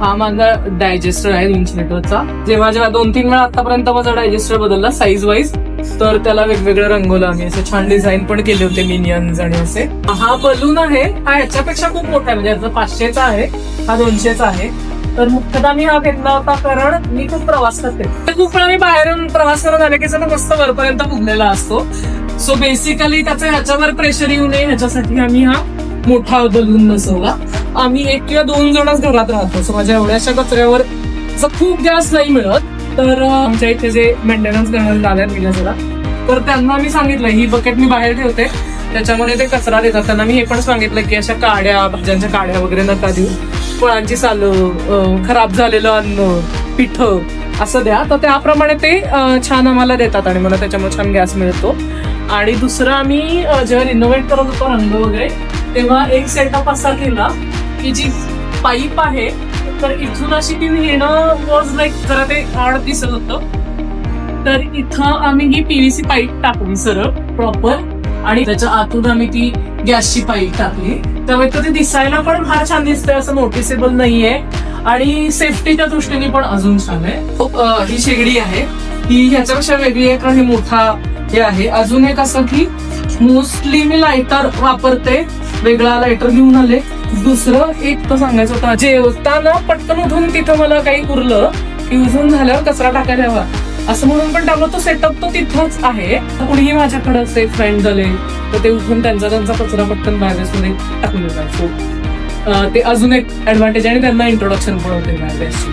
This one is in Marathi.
हा माझा डायजेस्टर आहे 200 लिटरचा. जेव्हा 2-3 वेळा आतापर्यंत माझा डायजेस्टर बदलला साईज वाईज, तर त्याला वेगवेगळं रंगवलं आम्ही. असे छान डिझाईन पण केले होते मिनियन्स आणि असे. हा बलून आहे, हा याच्यापेक्षा खूप मोठा आहे, म्हणजे याचा 500चा आहे, हा 200चा आहे. तर मुख्यतः मी हा घेतला होता कारण मी खूप प्रवास करते. खूप वेळा मी बाहेरून प्रवास करून आले की जरा मस्त वरपर्यंत फुगलेला असतो. सो बेसिकली त्याचं ह्याच्यावर प्रेशर येऊ नये ह्याच्यासाठी आम्ही हा मोठा बलून बसवला. आम्ही 1 किंवा 2 जणच घरात राहतो. सो माझ्या एवढ्याशा कचऱ्यावर खूप गॅस नाही मिळत. तर आमच्या इथे जे मेंटेनन्स करणारे दादा गेल्या जरा, तर त्यांना मी सांगितलं ही बकेट मी बाहेर ठेवते, त्याच्यामध्ये ते कचरा देतात. त्यांना मी हे पण सांगितलं की अशा काड्या, भाज्यांच्या काड्या वगैरे नका देऊ, फळांची सालं, खराब झालेलं अन्न, पिठं असं द्या. तर त्याप्रमाणे ते छान आम्हाला देतात आणि मला त्याच्यामुळे छान गॅस मिळतो. आणि दुसरं आम्ही जेव्हा रिनोव्हेट करत होतो रंग वगैरे, तेव्हा एक सेटअप असा केला की जी पाईप आहे तर इथून अशी ती नेणं वॉज लाईक जरा ते आड दिसत होतं. तर इथं आम्ही ही पीव्हीसी पाईप टाकली सरळ प्रॉपर, आणि त्याच्या आतून आम्ही ती गॅसची पाईप टाकली. त्यामुळे ते दिसायला पण फार छान दिसतंय, असं नोटिसेबल नाहीये आणि सेफ्टीच्या दृष्टीने पण अजून छान आहे. ही शेगडी आहे, ही ह्याच्यापेक्षा वेगळी आहे कारण ही मोठा हे आहे. अजून एक असं की मोस्टली मी लायटर वापरते, वेगळा लायटर घेऊन आले. दुसरं एक तर सांगायचं होतं, जेवताना पटकन उठून तिथं मला काही उरलं की उठून झाल्यावर कचरा टाकायला हवा असं म्हणून पण टाकलं, तो सेटअप तो तिथंच आहे. कुणीही माझ्याकडे असे फ्रेंड झाले तर ते उठून त्यांचा कचरा पटकन बॅगेसमध्ये टाकून देतात. सो ते अजून एक ऍडव्हान्टेज आणि त्यांना इंट्रोडक्शन पण होते बॅगेसची.